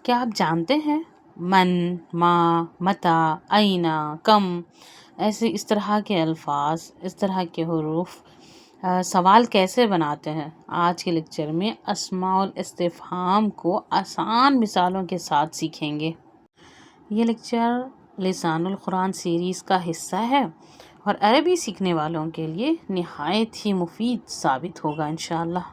کیا آپ جانتے ہیں من، ما، متا، اینا، کم، ایسے اس طرح کے الفاظ، اس طرح کے حروف سوال کیسے بناتے ہیں؟ آج کے لیکچر میں اسماء الاستفہام کو آسان مثالوں کے ساتھ سیکھیں گے۔ یہ لیکچر لسان القرآن سیریز کا حصہ ہے اور عربی سیکھنے والوں کے لیے نہایت ہی مفید ثابت ہوگا انشاءاللہ۔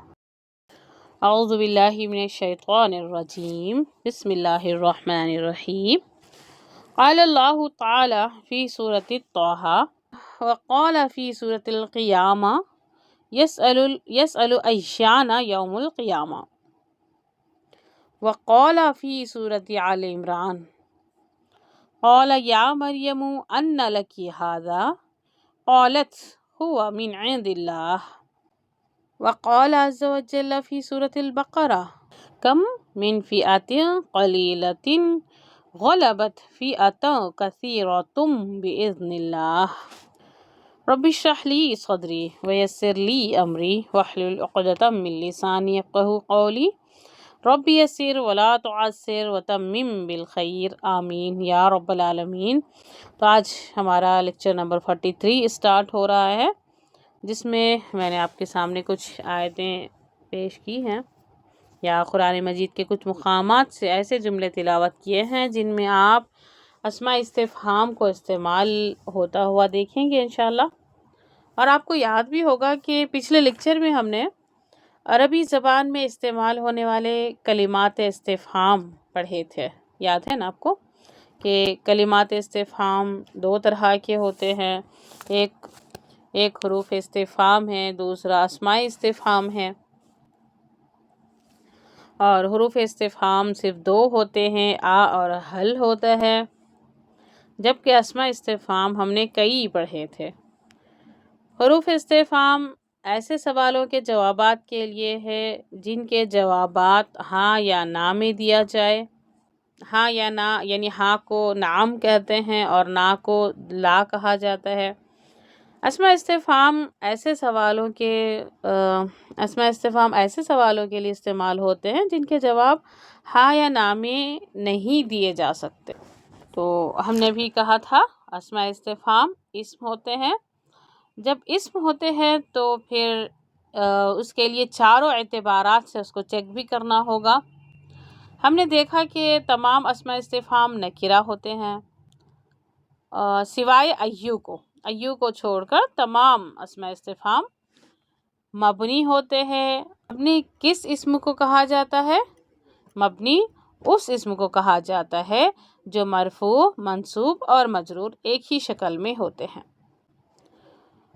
اعوذ باللہ من الشیطان الرجیم، بسم اللہ الرحمن الرحیم۔ قال اللہ تعالی فی سورۃ طٰہٰ وقال فی سورۃ القیامہ یسأل ایان یوم القیامہ، وقال فی سورۃ آل عمران قال یا مریم ان لک ھذا قالت ھو من عند اللہ، وقال عز وجل فی سورۃ البقرہ کم من فئۃ قلیلۃ غلبت فئۃ کثیرۃ بإذن اللہ۔ رب اشرح لی صدری ویسر لی امری واحلل عقدۃ من لسانی یفقہوا قولی، رب یسر ولا تعسر وتمم بالخیر آمین یا رب العالمین۔ تو آج ہمارا لیکچر نمبر 43 اسٹارٹ ہو رہا ہے، جس میں میں نے آپ کے سامنے کچھ آیتیں پیش کی ہیں یا قرآن مجید کے کچھ مقامات سے ایسے جملے تلاوت کیے ہیں جن میں آپ اسماء استفہام کو استعمال ہوتا ہوا دیکھیں گے انشاءاللہ۔ اور آپ کو یاد بھی ہوگا کہ پچھلے لیکچر میں ہم نے عربی زبان میں استعمال ہونے والے کلمات استفہام پڑھے تھے، یاد ہے نا آپ کو کہ کلمات استفہام دو طرح کے ہوتے ہیں، ایک حروف استفہام ہے، دوسرا اسماء استفہام ہے۔ اور حروف استفہام صرف دو ہوتے ہیں، آ اور حل ہوتا ہے، جبکہ اسماء استفہام ہم نے کئی پڑھے تھے۔ حروف استفہام ایسے سوالوں کے جوابات کے لیے ہے جن کے جوابات ہاں یا نہ میں دیا جائے۔ ہاں یا نہ یعنی ہاں کو نعم کہتے ہیں اور نہ کو لا کہا جاتا ہے۔ اسماء استفہام ایسے سوالوں کے لیے استعمال ہوتے ہیں جن کے جواب ہاں یا نہ میں نہیں دیے جا سکتے۔ تو ہم نے بھی کہا تھا اسماء استفہام اسم ہوتے ہیں، جب اسم ہوتے ہیں تو پھر اس کے لیے چاروں اعتبارات سے اس کو چیک بھی کرنا ہوگا۔ ہم نے دیکھا کہ تمام اسماء استفہام نکرہ ہوتے ہیں سوائے ایو کو چھوڑ کر تمام اسماء استفہام مبنی ہوتے ہیں۔ مبنی کس اسم کو کہا جاتا ہے؟ مبنی اس اسم کو کہا جاتا ہے جو مرفوع، منصوب اور مجرور ایک ہی شکل میں ہوتے ہیں۔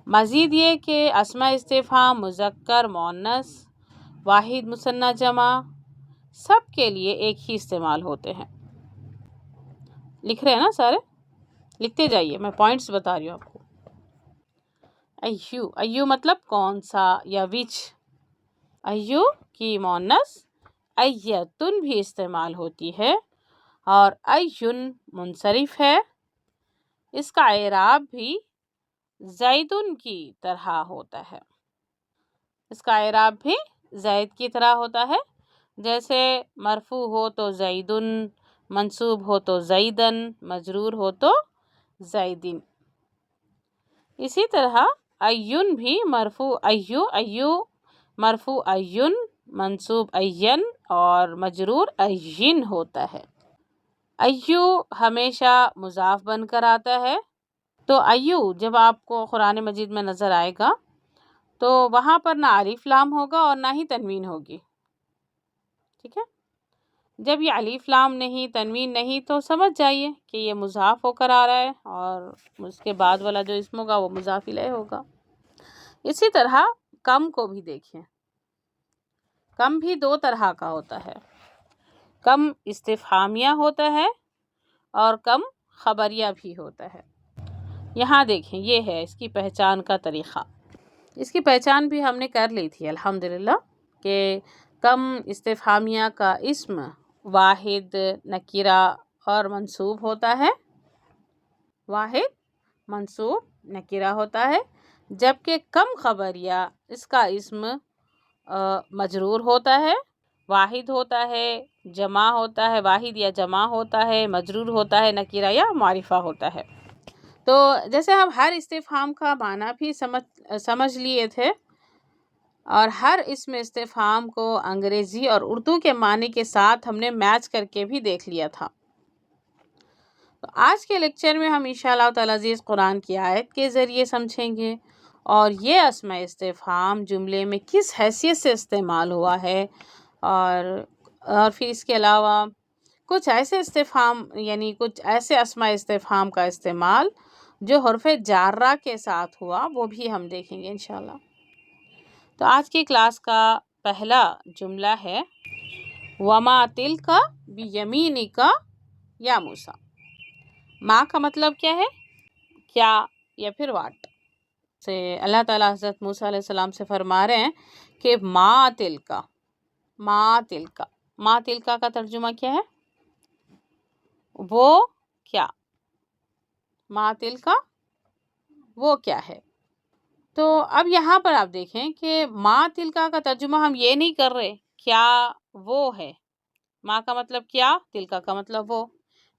مزید یہ کہ اسماء استفہام مذکر، مؤنث، واحد، مثنیٰ، جمع سب کے لیے ایک ہی استعمال ہوتے ہیں۔ لکھ رہے ہیں نا سارے؟ لکھتے جائیے، میں پوائنٹس بتا رہی ہوں آپ کو۔ ایو مطلب کون سا یا وچ۔ ایو کی مؤنث ایتن بھی استعمال ہوتی ہے اور این منصرف ہے، اس کا اعراب بھی زیدن کی طرح ہوتا ہے۔ اس کا اعراب بھی زید کی طرح ہوتا ہے، جیسے مرفوع ہو تو زیدن، منصوب ہو تو زیدن، مجرور ہو تو زیدن۔ اسی طرح این بھی مرفوع ایو، مرفوع این، منصوب این اور مجرور این ہوتا ہے۔ ایو ہمیشہ مضاف بن کر آتا ہے، تو ایو جب آپ کو قرآن مجید میں نظر آئے گا تو وہاں پر نہ الف لام ہوگا اور نہ ہی تنوین ہوگی، ٹھیک ہے؟ جب یہ الف لام نہیں، تنوین نہیں، تو سمجھ جائیے کہ یہ مضاف ہو کر آ رہا ہے اور اس کے بعد والا جو اسم ہوگا وہ مضاف الیہ ہوگا۔ اسی طرح کم کو بھی دیکھیں، کم بھی دو طرح کا ہوتا ہے، کم استفہامیہ ہوتا ہے اور کم خبریہ بھی ہوتا ہے۔ یہاں دیکھیں، یہ ہے اس کی پہچان کا طریقہ۔ اس کی پہچان بھی ہم نے کر لی تھی الحمدللہ کہ کم استفہامیہ کا اسم واحد، نکرہ اور منصوب ہوتا ہے، واحد، منصوب، نکرہ ہوتا ہے، جبکہ کم خبریہ اس کا اسم مجرور ہوتا ہے، واحد ہوتا ہے، جمع ہوتا ہے، واحد یا جمع ہوتا ہے، مجرور ہوتا ہے، نکرہ یا معرفہ ہوتا ہے۔ تو جیسے ہم ہر استفہام کا معنی بھی سمجھ لیے تھے، اور ہر اسم استفہام کو انگریزی اور اردو کے معنی کے ساتھ ہم نے میچ کر کے بھی دیکھ لیا تھا۔ تو آج کے لیکچر میں ہم انشاءاللہ تعالی عزیز قرآن کی آیت کے ذریعے سمجھیں گے، اور یہ اسماء استفہام جملے میں کس حیثیت سے استعمال ہوا ہے، اور پھر اس کے علاوہ کچھ ایسے استفہام یعنی کچھ ایسے اسماء استفہام کا استعمال جو حرف جارہ کے ساتھ ہوا، وہ بھی ہم دیکھیں گے انشاءاللہ۔ تو آج کی کلاس کا پہلا جملہ ہے وَمَا تِلْكَ بِيَمِينِكَ یا موسیٰ۔ ماں کا مطلب کیا ہے؟ کیا یا پھر واٹ سے اللہ تعالیٰ حضرت موسیٰ علیہ السلام سے فرما رہے ہیں کہ ما تلکا، ما تلکا، ما تلکا کا ترجمہ کیا ہے؟ وہ کیا، ما تلکا وہ کیا ہے۔ تو اب یہاں پر آپ دیکھیں کہ ما تلکا کا ترجمہ ہم یہ نہیں کر رہے کیا وہ ہے، ما کا مطلب کیا، تلکا کا مطلب وہ،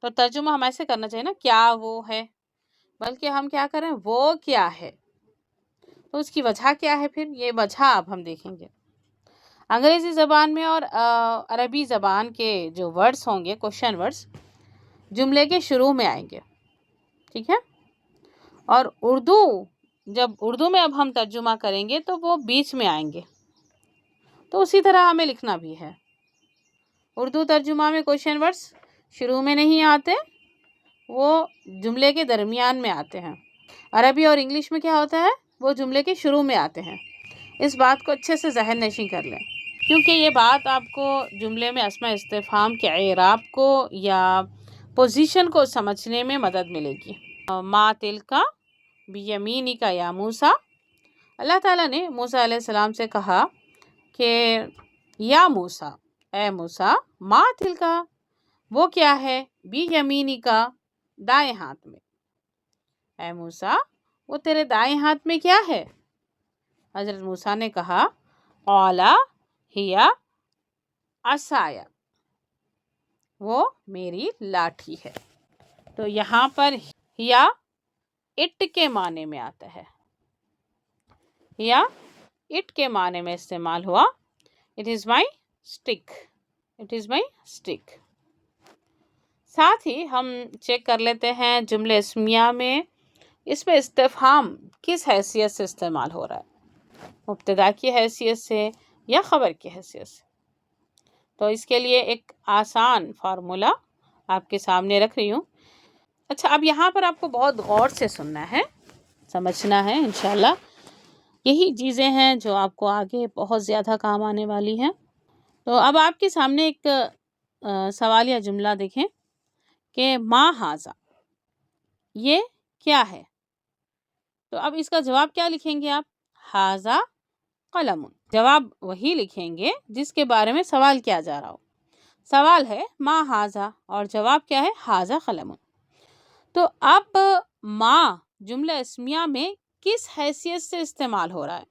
تو ترجمہ ہم ایسے کرنا چاہیے نا، کیا وہ ہے، بلکہ ہم کیا کریں، وہ کیا ہے۔ تو اس کی وجہ کیا ہے؟ پھر یہ وجہ اب ہم دیکھیں گے۔ انگریزی زبان میں اور عربی زبان کے جو ورڈز ہوں گے، کوشچن ورڈز، جملے کے شروع میں آئیں گے، ٹھیک ہے، اور جب اردو میں اب ہم ترجمہ کریں گے تو وہ بیچ میں آئیں گے۔ تو اسی طرح ہمیں لکھنا بھی ہے۔ اردو ترجمہ میں کوشچن ورڈز شروع میں نہیں آتے، وہ جملے کے درمیان میں آتے ہیں۔ عربی اور انگلش میں کیا ہوتا ہے، وہ جملے کے شروع میں آتے ہیں۔ اس بات کو اچھے سے ذہن نشین کر لیں، کیونکہ یہ بات آپ کو جملے میں اسماء استفہام کے اعراب کو یا پوزیشن کو سمجھنے میں مدد ملے گی۔ ما تلکا بیمینک یا موسیٰ، اللہ تعالیٰ نے موسیٰ علیہ السلام سے کہا کہ یا موسیٰ، اے موسیٰ، ما تلکا وہ کیا ہے، بیمینک دائیں ہاتھ میں، اے موسیٰ وہ تیرے دائیں ہاتھ میں کیا ہے؟ حضرت موسیٰ نے کہا قال ہی عصای، وہ میری لاٹھی ہے۔ تو یہاں پر ہیا اٹ کے معنی میں آتا ہے، ہیا اٹ کے معنی میں استعمال ہوا، it is my stick, it is my stick. ساتھ ہی ہم چیک کر لیتے ہیں جملے اسمیہ میں اس میں استفہام کس حیثیت سے استعمال ہو رہا ہے، مبتدا کی حیثیت سے یا خبر کی حیثیت سے۔ تو اس کے لیے ایک آسان فارمولا آپ کے سامنے رکھ رہی ہوں۔ اچھا، اب یہاں پر آپ کو بہت غور سے سننا ہے، سمجھنا ہے، انشاءاللہ یہی چیزیں ہیں جو آپ کو آگے بہت زیادہ کام آنے والی ہیں۔ تو اب آپ کے سامنے ایک سوالیہ جملہ دیکھیں کہ ما ھذا، یہ کیا ہے؟ تو اب اس کا جواب کیا لکھیں گے آپ؟ ھذا قلم، جواب وہی لکھیں گے جس کے بارے میں سوال کیا جا رہا ہو۔ سوال ہے ما ھذا اور جواب کیا ہے؟ ھذا قلم۔ تو اب ما جملہ اسمیہ میں کس حیثیت سے استعمال ہو رہا ہے؟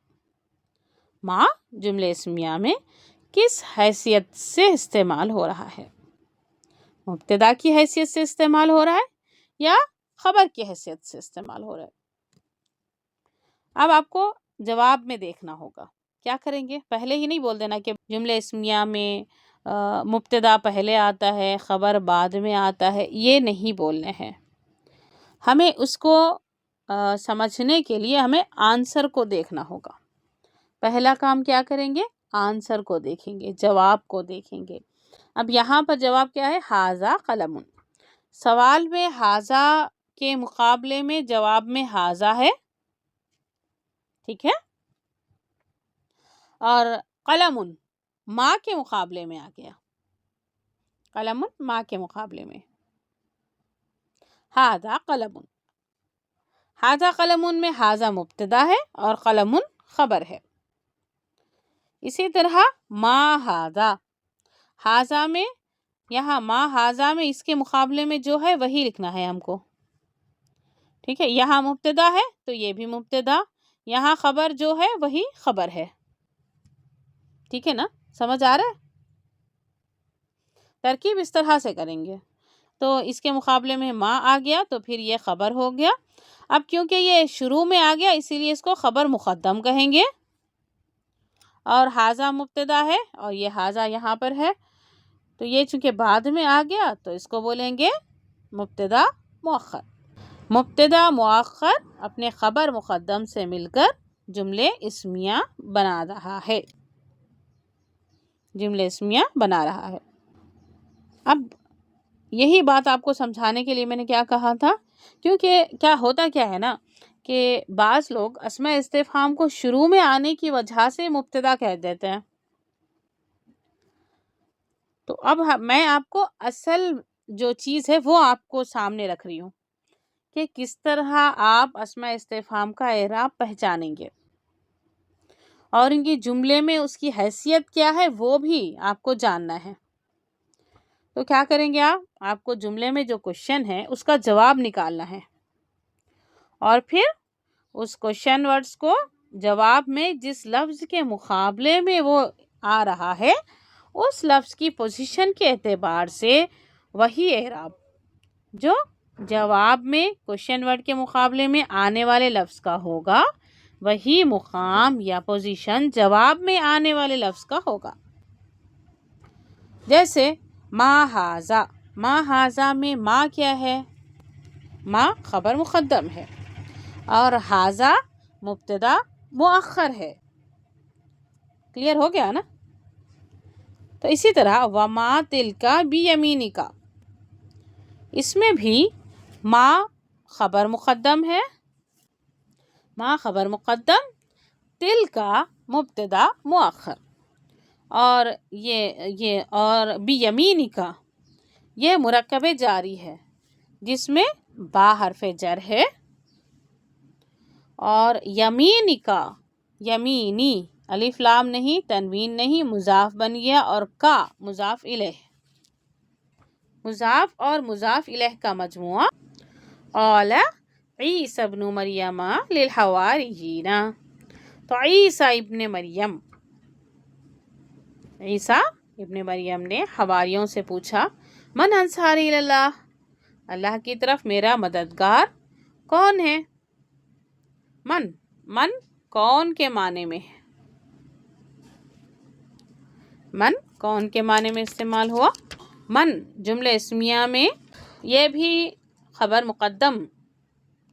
ما جملہ اسمیہ میں کس حیثیت سے استعمال ہو رہا ہے؟ مبتدا کی حیثیت سے استعمال ہو رہا ہے یا خبر کی حیثیت سے استعمال ہو رہا ہے؟ اب آپ کو جواب میں دیکھنا ہوگا، کیا کریں گے؟ پہلے ہی نہیں بول دینا کہ جملہ اسمیہ میں مبتدا پہلے آتا ہے خبر بعد میں آتا ہے، یہ نہیں بولنے ہیں۔ ہمیں اس کو سمجھنے کے لیے ہمیں آنسر کو دیکھنا ہوگا۔ پہلا کام کیا کریں گے؟ آنسر کو دیکھیں گے، جواب کو دیکھیں گے۔ اب یہاں پر جواب کیا ہے؟ ھذا قلم۔ سوال میں ھذا کے مقابلے میں جواب میں ھذا ہے، ٹھیک ہے، اور قلم ما کے مقابلے میں آ گیا، قلم ما کے مقابلے میں، ھذا قلم، ھذا قلم میں ھذا مبتدا ہے اور قلم خبر ہے۔ اسی طرح ما ھذا، ھذا میں یہاں ما ھذا میں اس کے مقابلے میں جو ہے وہی لکھنا ہے ہم کو، ٹھیک ہے، یہاں مبتدا ہے تو یہ بھی مبتدا، یہاں خبر جو ہے وہی خبر ہے، ٹھیک ہے نا، سمجھ آ رہا ہے؟ ترکیب اس طرح سے کریں گے. تو اس کے مقابلے میں ما آ گیا تو پھر یہ خبر ہو گیا. اب کیونکہ یہ شروع میں آ گیا اسی لیے اس کو خبر مقدم کہیں گے. اور حاذا مبتدا ہے اور یہ حاذا یہاں پر ہے تو یہ چونکہ بعد میں آ گیا تو اس کو بولیں گے مبتدا مؤخر. مبتدا مؤخر اپنے خبر مقدم سے مل کر جملے اسمیہ بنا رہا ہے. جملے اسمیہ بنا رہا ہے. اب یہی بات آپ کو سمجھانے کے لیے میں نے کیا کہا تھا، کیونکہ کیا ہوتا کیا ہے نا کہ بعض لوگ اسماء استفہام کو شروع میں آنے کی وجہ سے مبتدا کہہ دیتے ہیں. تو اب میں آپ کو اصل جو چیز ہے وہ آپ کو سامنے رکھ رہی ہوں کہ کس طرح آپ اسماء استفہام کا اعراب پہچانیں گے اور ان کی جملے میں اس کی حیثیت کیا ہے وہ بھی آپ کو جاننا ہے. تو کیا کریں گے آپ کو جملے میں جو کوشچن ہے اس کا جواب نکالنا ہے اور پھر اس کوشچن ورڈز کو جواب میں جس لفظ کے مقابلے میں وہ آ رہا ہے اس لفظ کی پوزیشن کے اعتبار سے وہی اعراب جو جواب میں کوشچن ورڈ کے مقابلے میں آنے والے لفظ کا ہوگا وہی مقام یا پوزیشن جواب میں آنے والے لفظ کا ہوگا. جیسے ما ہاذا، ما ہاذا میں ما کیا ہے؟ ما خبر مقدم ہے اور ہاذا مبتدا مؤخر ہے. کلیئر ہو گیا نا؟ تو اسی طرح وما تلکا بیمینکا، اس میں بھی ما خبر مقدم ہے، ما خبر مقدم، تلکا مبتدا مؤخر. اور یہ اور بیمینکا یہ مرکب جاری ہے جس میں با حرف جر ہے. اور یمینکا، یمینی الف لام نہیں، تنوین نہیں، مضاف بن گیا اور کا مضاف الیہ، مضاف اور مضاف الیہ کا مجموعہ. قال عیسی ابن مریم للحواریین، تو عیسیٰ ابن مریم، عیسیٰ ابن مریم نے حواریوں سے پوچھا من انصاری اللہ، اللہ کی طرف میرا مددگار کون ہے؟ من کون کے معنی میں ہے؟ من کون کے معنی میں استعمال ہوا؟ من جملے اسمیہ میں یہ بھی خبر مقدم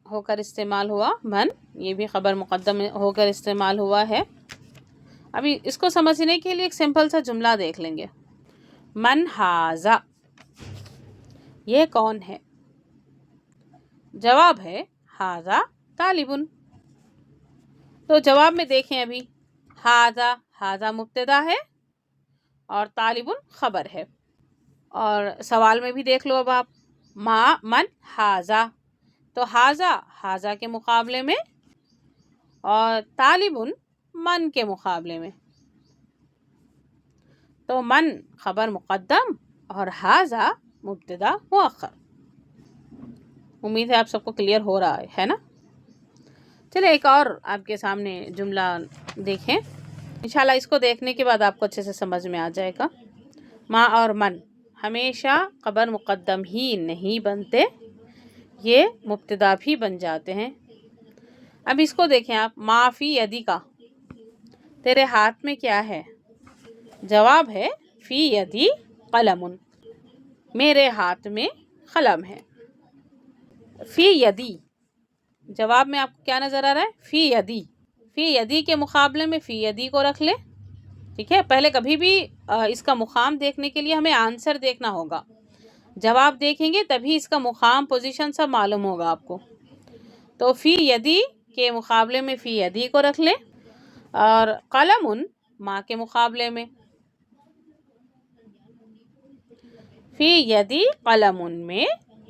ہو کر استعمال ہوا. من یہ بھی خبر مقدم ہو کر استعمال ہوا ہے. ابھی اس کو سمجھنے کے لیے ایک سمپل سا جملہ دیکھ لیں گے. من ہاذا، یہ کون ہے؟ جواب ہے ہاذا طالبن. تو جواب میں دیکھیں ابھی ہاذا مبتدا ہے اور طالبن خبر ہے. اور سوال میں بھی دیکھ لو اب آپ من ہاذا، تو ہاذا کے مقابلے میں اور طالبن من کے مقابلے میں. تو من خبر مقدم اور ہاذا مبتدا مؤخر. امید ہے آپ سب کو کلیئر ہو رہا ہے نا؟ چلے ایک اور آپ کے سامنے جملہ دیکھیں، انشاءاللہ اس کو دیکھنے کے بعد آپ کو اچھے سے سمجھ میں آ جائے گا. ما اور من ہمیشہ خبر مقدم ہی نہیں بنتے، یہ مبتدا بھی بن جاتے ہیں. اب اس کو دیکھیں آپ، ما فی یدی کا، تیرے ہاتھ میں کیا ہے؟ جواب ہے فی یدی قلم، میرے ہاتھ میں قلم ہے. فی یدی جواب میں آپ کو کیا نظر آ رہا ہے؟ فی یدی. فی یدی کے مقابلے میں فی یدی کو رکھ لے. ٹھیک ہے، پہلے کبھی بھی اس کا مقام دیکھنے کے لیے ہمیں آنسر دیکھنا ہوگا. جواب دیکھیں گے تبھی اس کا مقام پوزیشن سب معلوم ہوگا آپ کو. تو فی یدی کے مقابلے میں فی یدی کو رکھ لیں اور قلم ماں کے مقابلے میں فی یدی قلم میں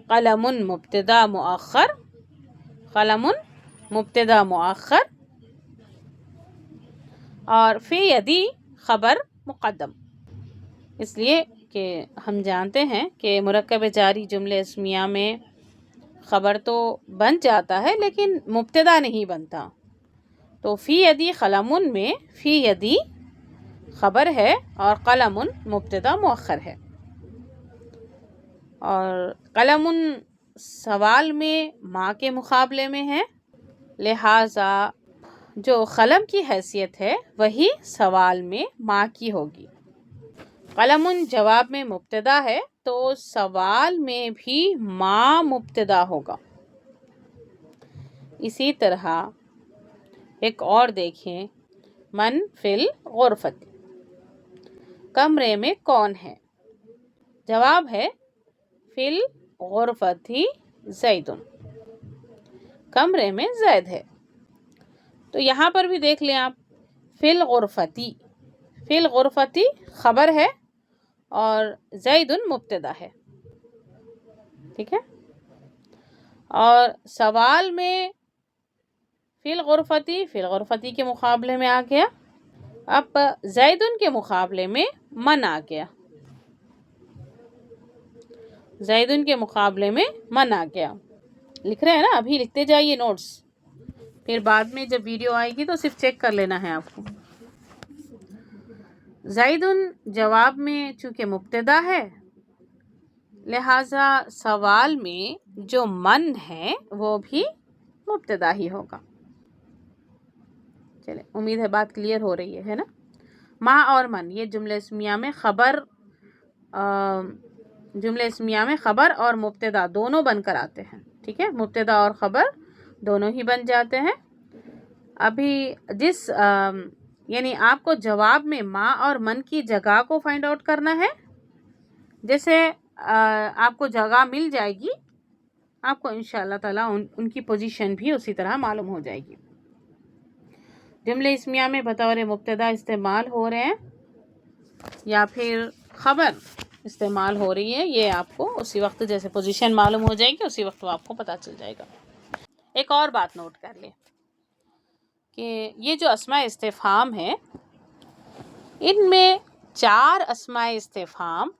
قلم مبتدا مؤخر، قلم مبتدا مؤخر اور فی یدی خبر مقدم. اس لیے کہ ہم جانتے ہیں کہ مرکب جاری جملے اسمیہ میں خبر تو بن جاتا ہے لیکن مبتدا نہیں بنتا. تو فی یدی قلم میں فی یدی خبر ہے اور قلم مبتدا مؤخر ہے. اور قلم سوال میں ما کے مقابلے میں ہے، لہٰذا جو قلم کی حیثیت ہے وہی سوال میں ما کی ہوگی۔ قلم جواب میں مبتدا ہے تو سوال میں بھی ما مبتدا ہوگا۔ اسی طرح ایک اور دیکھیں، من فی الغرفۃ، کمرے میں کون ہے؟ جواب ہے فی الغرفۃ زید، کمرے میں زید ہے۔ تو یہاں پر بھی دیکھ لیں آپ، فی الغرفتی، فی الغرفتی خبر ہے اور زید مبتدا ہے، ٹھیک ہے۔ اور سوال میں فی الغرفتی کے مقابلے میں آ گیا، اب زید کے مقابلے میں من آ گیا، زید کے مقابلے میں من آ گیا۔ لکھ رہے ہیں نا؟ ابھی لکھتے جائیے نوٹس، پھر بعد میں جب ویڈیو آئے گی تو صرف چیک کر لینا ہے آپ کو۔ زید جواب میں چونکہ مبتدا ہے، لہٰذا سوال میں جو من ہے وہ بھی مبتدا ہی ہوگا۔ چلے، امید ہے بات کلیئر ہو رہی ہے نا؟ ما اور من یہ جملہ اسمیہ میں خبر اور مبتدا دونوں بن کر آتے ہیں، ٹھیک ہے، مبتدا اور خبر دونوں ہی بن جاتے ہیں۔ ابھی یعنی آپ کو جواب میں ما اور من کی جگہ کو فائنڈ آؤٹ کرنا ہے۔ جیسے آپ کو جگہ مل جائے گی، آپ کو انشاءاللہ تعالیٰ ان کی پوزیشن بھی اسی طرح معلوم ہو جائے گی۔ جملے اسمیہ میں بطور مبتدا استعمال ہو رہے ہیں یا پھر خبر استعمال ہو رہی ہے، یہ آپ کو اسی وقت جیسے پوزیشن معلوم ہو جائے گی اسی وقت وہ آپ کو پتہ چل جائے گا۔ ایک اور بات نوٹ کر لیں کہ یہ جو اسماء استفہام ہے، ان میں 4 اسماء استفہام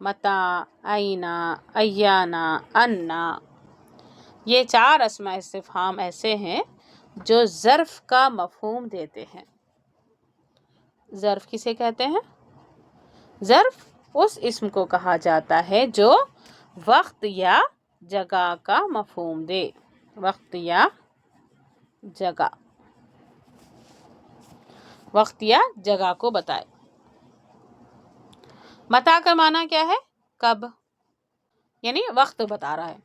متا، اینا، ایانا، انا، یہ 4 اسماء استفہام ایسے ہیں جو ظرف کا مفہوم دیتے ہیں۔ ظرف کسے کہتے ہیں؟ ظرف اس اسم کو کہا جاتا ہے جو وقت یا جگہ کا مفہوم دے، وقت یا جگہ، وقت یا جگہ کو بتائے۔ متا کا معنی کیا ہے؟ کب، یعنی وقت بتا رہا ہے،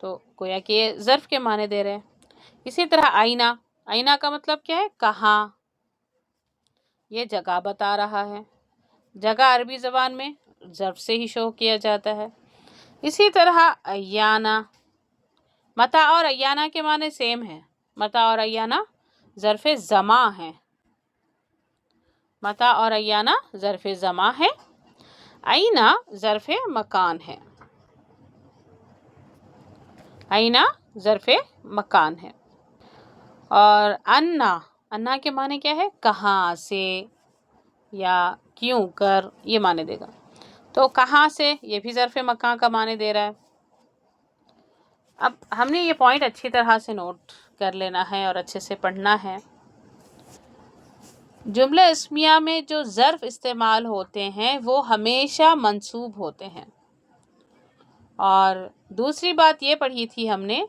تو گویا کہ یہ ظرف کے معنی دے رہے ہیں۔ اسی طرح آئینہ، آئینہ کا مطلب کیا ہے؟ کہاں، یہ جگہ بتا رہا ہے، جگہ عربی زبان میں ظرف سے ہی شو کیا جاتا ہے۔ اسی طرح ایانا، متا اور ایانا کے معنی سیم ہے، متا اور ایانا ظرف زمان ہے، متا اور ایانا ظرف زمان ہے، اینا ظرف مکان ہے، اینا ظرف مکان ہے۔ اور انا، انا کے معنی کیا ہے؟ کہاں سے یا کیوں کر، یہ معنی دے گا۔ تو کہاں سے، یہ بھی ظرف مکان کا معنی دے رہا ہے۔ اب ہم نے یہ پوائنٹ اچھی طرح سے نوٹ کر لینا ہے اور اچھے سے پڑھنا ہے۔ جملہ اسمیہ میں جو ظرف استعمال ہوتے ہیں وہ ہمیشہ منصوب ہوتے ہیں۔ اور دوسری بات یہ پڑھی تھی ہم نے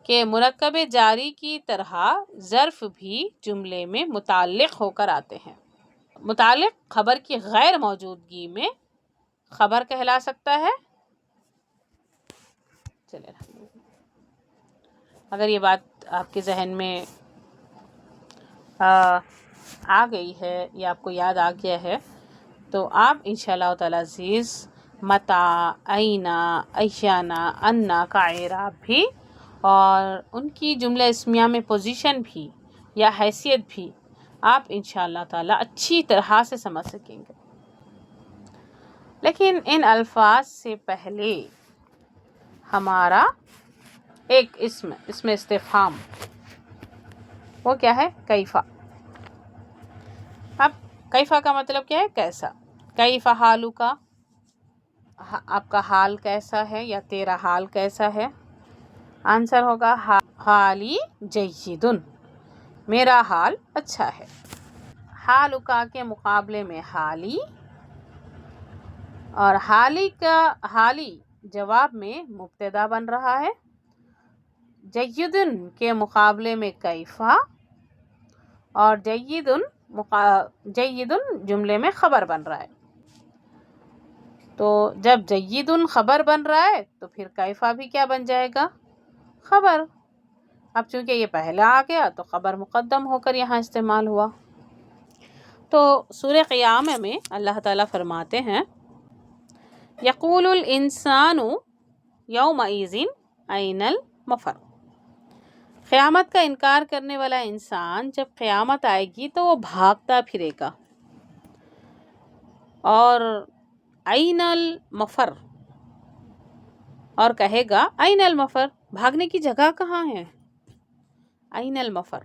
کہ مرکب جاری کی طرح ظرف بھی جملے میں متعلق ہو کر آتے ہیں۔ متعلق خبر کی غیر موجودگی میں خبر کہلا سکتا ہے۔ چلے، اگر یہ بات آپ کے ذہن میں آ گئی ہے یا آپ کو یاد آ گیا ہے تو آپ انشاءاللہ تعالی عزیز متا، اینا، ایانا، انا کا اعراب بھی اور ان کی جملہ اسمیہ میں پوزیشن بھی یا حیثیت بھی آپ انشاءاللہ تعالی اچھی طرح سے سمجھ سکیں گے۔ لیکن ان الفاظ سے پہلے ہمارا ایک اسم استفہام، وہ کیا ہے؟ کیفا۔ اب کیفا کا مطلب کیا ہے؟ کیسا۔ کیف حالک، آپ کا حال کیسا ہے یا تیرا حال کیسا ہے؟ آنسر ہوگا حالی جید، میرا حال اچھا ہے۔ حالک کے مقابلے میں حالی، اور حالی جواب میں مبتدا بن رہا ہے، جیدن کے مقابلے میں کیفا، اور جیدن جملے میں خبر بن رہا ہے۔ تو جب جیدن خبر بن رہا ہے تو پھر کیفا بھی کیا بن جائے گا؟ خبر۔ اب چونکہ یہ پہلا آ گیا تو خبر مقدم ہو کر یہاں استعمال ہوا۔ تو سورہ قیامہ میں اللہ تعالیٰ فرماتے ہیں، یقول الانسان یومئذ این المفر۔ قیامت کا انکار کرنے والا انسان جب قیامت آئے گی تو وہ بھاگتا پھرے گا، اور این المفر، اور کہے گا این المفر، بھاگنے کی جگہ کہاں ہے؟ این المفر،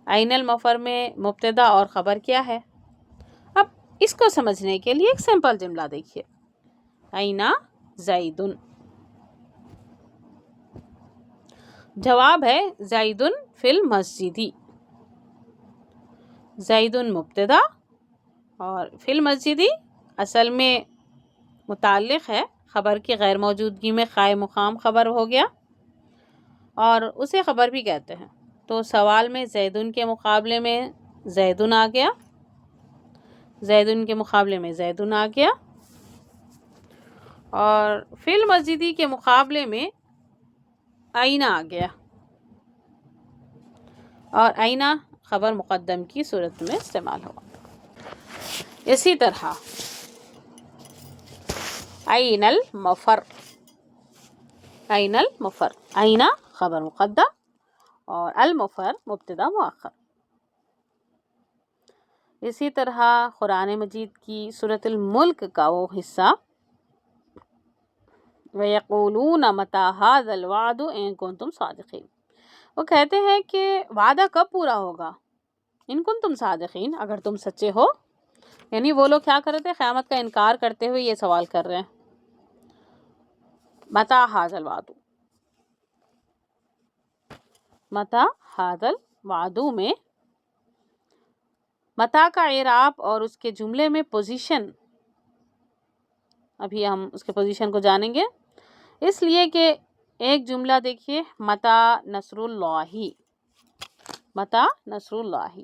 این المفر میں مبتدا اور خبر کیا ہے؟ اب اس کو سمجھنے کے لیے ایک سمپل جملہ دیکھیے، این زیدن، جواب ہے زیدن فی المسجد، زیدن مبتدا اور فی المسجد اصل میں متعلق ہے، خبر کی غیر موجودگی میں قائم مقام خبر ہو گیا، اور اسے خبر بھی کہتے ہیں۔ تو سوال میں زیدن کے مقابلے میں زیدن آ گیا، زیدن کے مقابلے میں زیدن آ گیا، اور فی المسجد کے مقابلے میں این آ گیا، اور این خبر مقدم کی صورت میں استعمال ہوا۔ اسی طرح این المفر، این المفر، این خبر مقدم اور المفر مبتدا مؤخر۔ اسی طرح قرآن مجید کی سورۃ الملک کا وہ حصہ، وَيَقُولُونَ مَتَىٰ هَٰذَا الْوَعْدُ إِن كُنتُمْ صَادِقِينَ، وہ کہتے ہیں کہ وعدہ کب پورا ہوگا؟ ان کنتم صادقین، اگر تم سچے ہو۔ یعنی وہ لوگ کیا کر رہے تھے؟ قیامت کا انکار کرتے ہوئے یہ سوال کر رہے ہیں، مَتَىٰ هَٰذَا الْوَعْدُ، مَتَىٰ هَٰذَا الْوَعْدُ میں متا کا اعراب اور اس کے جملے میں پوزیشن، ابھی ہم اس کے پوزیشن کو جانیں گے، اس لیے کہ ایک جملہ دیکھیے، متا نصر اللہ، متا نصر اللہ،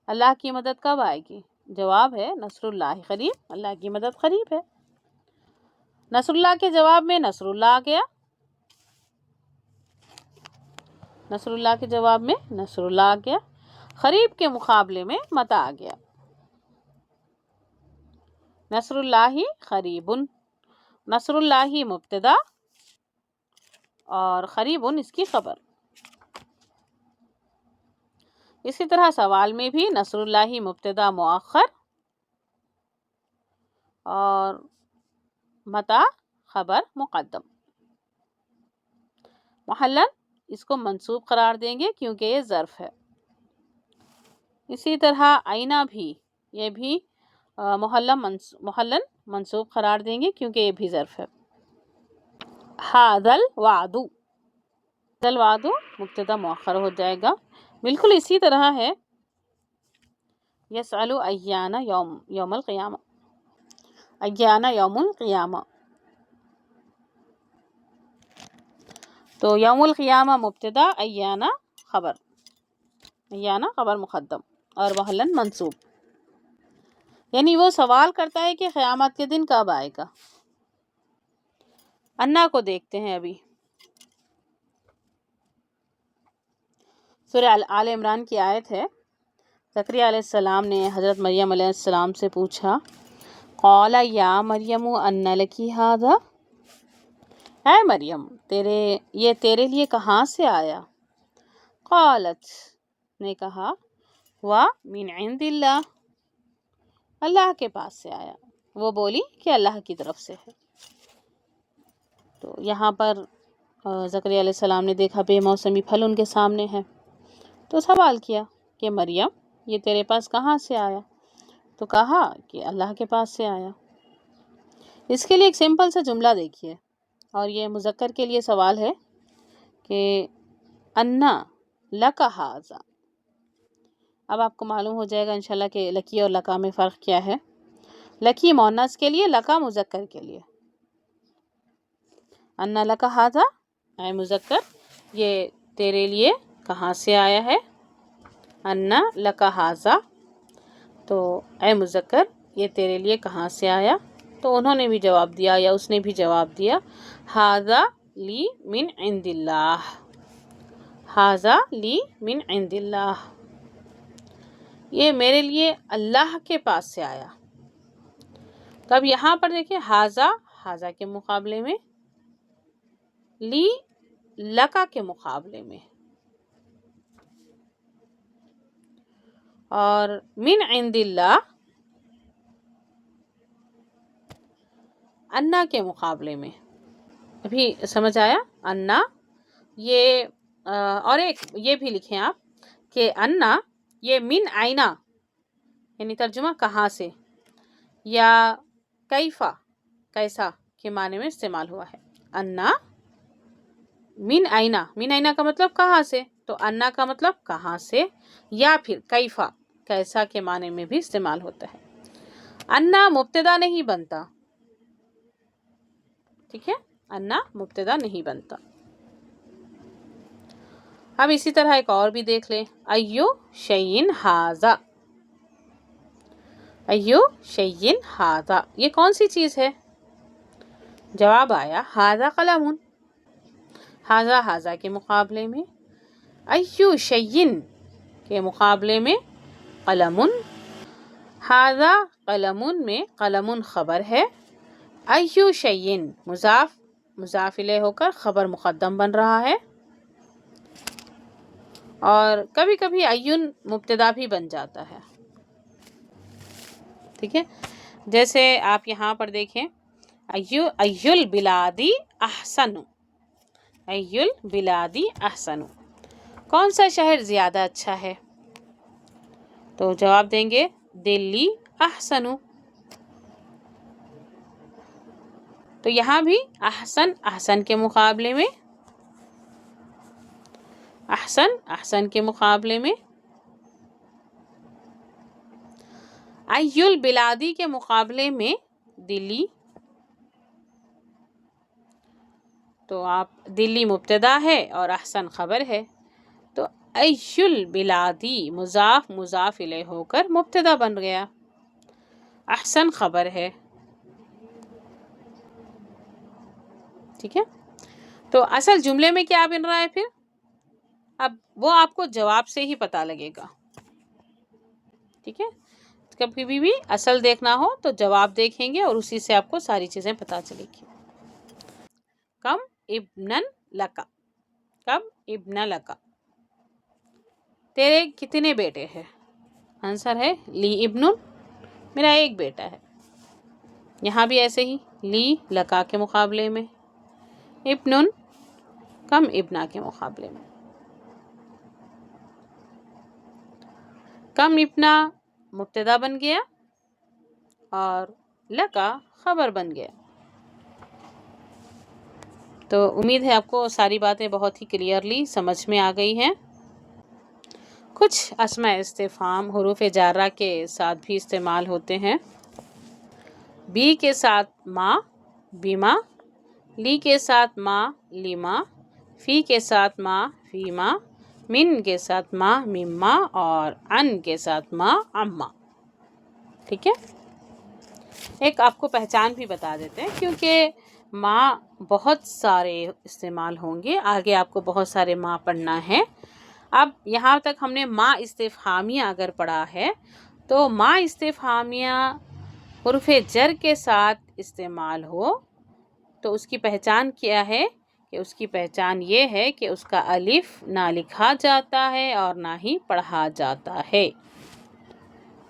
اللہ کی مدد کب آئے گی؟ جواب ہے نصر اللہ قریب، اللہ کی مدد قریب ہے۔ نصر اللہ کے جواب میں نصر اللہ آ گیا، نصر اللہ کے جواب میں نصر اللہ آ گیا، قریب کے مقابلے میں متا آ گیا، نصر اللہ قریب، نصر اللہ مبتدا اور قریب اس کی خبر۔ اسی طرح سوال میں بھی نصر اللہ مبتدا مؤخر اور متا خبر مقدم، محلن اس کو منصوب قرار دیں گے کیونکہ یہ ظرف ہے۔ اسی طرح آئینہ بھی، یہ بھی محلن منصوب قرار دیں گے کیونکہ یہ بھی ظرف ہے۔ هذا الوعد، هذا الوعد مبتدا مؤخر ہو جائے گا۔ بالکل اسی طرح ہے یسأل ایان یوم القیامہ، ایان یوم القیامہ، تو یوم القیامہ مبتدا، ایان خبر، ایان خبر مقدم اور محلن منصوب۔ یعنی وہ سوال کرتا ہے کہ قیامت کے دن کب آئے گا۔ انا کو دیکھتے ہیں ابھی، سورہ آل عمران کی آیت ہے، زکریا علیہ السلام نے حضرت مریم علیہ السلام سے پوچھا، قال یا مریم ان لکی ھذا، اے مریم یہ تیرے لیے کہاں سے آیا؟ قالت نے کہا، ہوا من عند اللہ، اللہ کے پاس سے آیا، وہ بولی کہ اللہ کی طرف سے ہے۔ تو یہاں پر زکریا علیہ السلام نے دیکھا بے موسمی پھل ان کے سامنے ہے، تو سوال کیا کہ مریم یہ تیرے پاس کہاں سے آیا؟ تو کہا کہ اللہ کے پاس سے آیا۔ اس کے لیے ایک سمپل سا جملہ دیکھیے، اور یہ مذکر کے لیے سوال ہے کہ انا لک ھذا۔ اب آپ کو معلوم ہو جائے گا انشاءاللہ کہ لکی اور لکا میں فرق کیا ہے۔ لکی مونس کے لیے، لکا مذکر کے لیے. انا لکا ھذا، اے مذکر یہ تیرے لیے کہاں سے آیا ہے. انا لکا ھذا، تو اے مذکر یہ تیرے لیے کہاں سے آیا. تو انہوں نے بھی جواب دیا یا اس نے بھی جواب دیا، ھذا لی من عند اللہ. ھذا لی من عند اللہ، یہ میرے لیے اللہ کے پاس سے آیا. تو اب یہاں پر دیکھیں ھذا، ھذا کے مقابلے میں، لی لکا کے مقابلے میں، اور من عند اللہ انا کے مقابلے میں. ابھی سمجھ آیا؟ انا یہ اور ایک یہ بھی لکھیں آپ کہ انا یہ من آئینہ یعنی ترجمہ کہاں سے، یا کیفا کیسا کے معنی میں استعمال ہوا ہے. انا من آئینہ، من آئینہ کا مطلب کہاں سے، تو انا کا مطلب کہاں سے، یا پھر کیفا کیسا کے معنی میں بھی استعمال ہوتا ہے. انا مبتدا نہیں بنتا، ٹھیک ہے، انا مبتدا نہیں بنتا. اب اسی طرح ایک اور بھی دیکھ لیں، ایو شیئن ھذا. ایو شیئن ھذا یہ کون سی چیز ہے؟ جواب آیا ھذا قلم. ھذا ھذا کے مقابلے میں، ایو شیئن کے مقابلے میں قلم. ھذا قلم میں قلم خبر ہے، ایو شیئن مضاف مضاف الیہ ہو کر خبر مقدم بن رہا ہے، اور کبھی کبھی ایون مبتدا بھی بن جاتا ہے. ٹھیک ہے، جیسے آپ یہاں پر دیکھیں ایو البلادی احسن. ایو البلادی احسن، کون سا شہر زیادہ اچھا ہے؟ تو جواب دیں گے دلی احسن. تو یہاں بھی احسن احسن کے مقابلے میں، احسن احسن کے مقابلے میں، ایو البلادی کے مقابلے میں دلی. تو آپ دلی مبتدا ہے اور احسن خبر ہے، تو ایو البلادی مضاف مضاف الیہ ہو کر مبتدا بن گیا، احسن خبر ہے. ٹھیک ہے، تو اصل جملے میں کیا بن رہا ہے پھر؟ اب وہ آپ کو جواب سے ہی پتہ لگے گا. ٹھیک ہے، کبھی بھی اصل دیکھنا ہو تو جواب دیکھیں گے اور اسی سے آپ کو ساری چیزیں پتہ چلے گی. کم ابنن لکا، کم ابن لکا، تیرے کتنے بیٹے ہیں؟ آنسر ہے لی ابن، میرا ایک بیٹا ہے. یہاں بھی ایسے ہی لی لکا کے مقابلے میں، ابن کم ابنا کے مقابلے میں. کم ابنا مبتدا بن گیا اور لکا خبر بن گیا. تو امید ہے آپ کو ساری باتیں بہت ہی کلیئرلی سمجھ میں آ گئی ہیں. کچھ اسماء استفہام حروف جارہ کے ساتھ بھی استعمال ہوتے ہیں. بی کے ساتھ ما بیما، لی کے ساتھ ما لیما، فی کے ساتھ ما فیما، من کے ساتھ ما مما، اور ان کے ساتھ ما اما. ٹھیک ہے، ایک آپ کو پہچان بھی بتا دیتے ہیں کیونکہ ما بہت سارے استعمال ہوں گے، آگے آپ کو بہت سارے ما پڑھنا ہے. اب یہاں تک ہم نے ما استفہامیہ اگر پڑھا ہے تو ما استفہامیہ حرف جر کے ساتھ استعمال ہو تو اس کی پہچان کیا ہے؟ کہ اس کی پہچان یہ ہے کہ اس کا الف نہ لکھا جاتا ہے اور نہ ہی پڑھا جاتا ہے.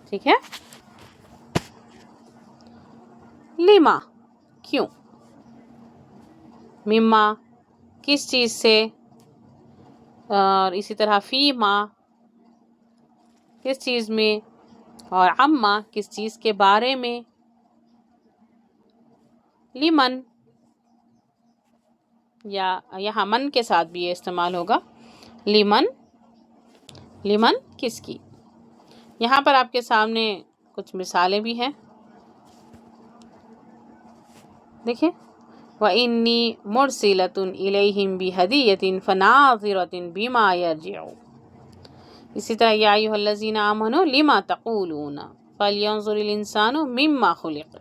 ٹھیک ہے، لیما کیوں، مما کس چیز سے، اور اسی طرح فی ما کس چیز میں، اور اما کس چیز کے بارے میں. لیمن، یا یہاں من کے ساتھ بھی یہ استعمال ہوگا، لیمن لیمن کس کی. یہاں پر آپ کے سامنے کچھ مثالیں بھی ہیں. دیکھیں وَإِنِّي مُرْسِلَةٌ إِلَيْهِمْ بِهَدِيَّةٍ فَنَاظِرَةٍ بِمَا يَرْجِعُ۔ اسی طرح یا ایھا الذین آمنوا لما تقولون فلینظر الانسان مما خلق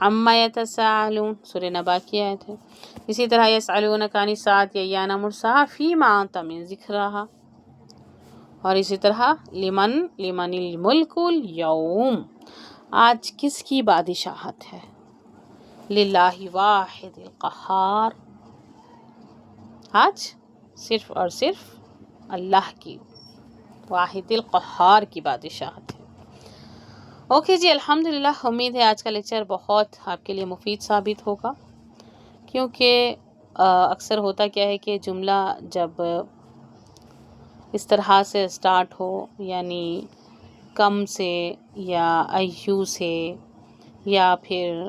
عما یتساءلون، سورہ نبا کی آیت ہے۔ اسی طرح یسألونک عن الساعة ایان مرساها فیما انت من ذکرہا، اور اسی طرح لمن الملک اليوم، آج کس کی بادشاہت ہے؟ للہ واحد القہار، آج صرف اور صرف اللہ کی واحد القہار کی بادشاہت ہے۔ اوکے جی، الحمدللہ، امید ہے آج کا لیکچر بہت آپ کے لیے مفید ثابت ہوگا، کیونکہ اکثر ہوتا کیا ہے کہ جملہ جب اس طرح سے سٹارٹ ہو، یعنی کم سے یا ایو سے، یا پھر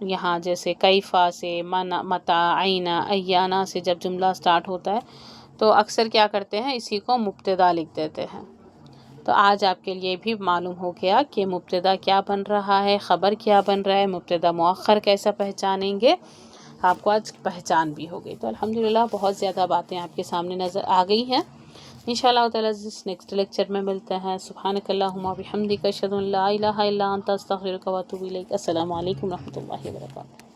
یہاں جیسے کیفا سے، متا، عینا، ایانا سے جب جملہ سٹارٹ ہوتا ہے تو اکثر کیا کرتے ہیں، اسی کو مبتدا لکھ دیتے ہیں۔ تو آج آپ کے لیے بھی معلوم ہو گیا کہ مبتدا کیا بن رہا ہے، خبر کیا بن رہا ہے، مبتدا مؤخر کیسا پہچانیں گے، آپ کو آج پہچان بھی ہو گئی۔ تو الحمدللہ بہت زیادہ باتیں آپ کے سامنے نظر آ گئی ہیں۔ انشاءاللہ تعالیٰ نیکسٹ لیکچر میں ملتے ہیں۔ سبحانک اللہم و بحمدک، اشہد ان لا الہ الا انت، استغفرک و اتوب الیک۔ السلام علیکم و رحمۃ اللہ وبرکاتہ۔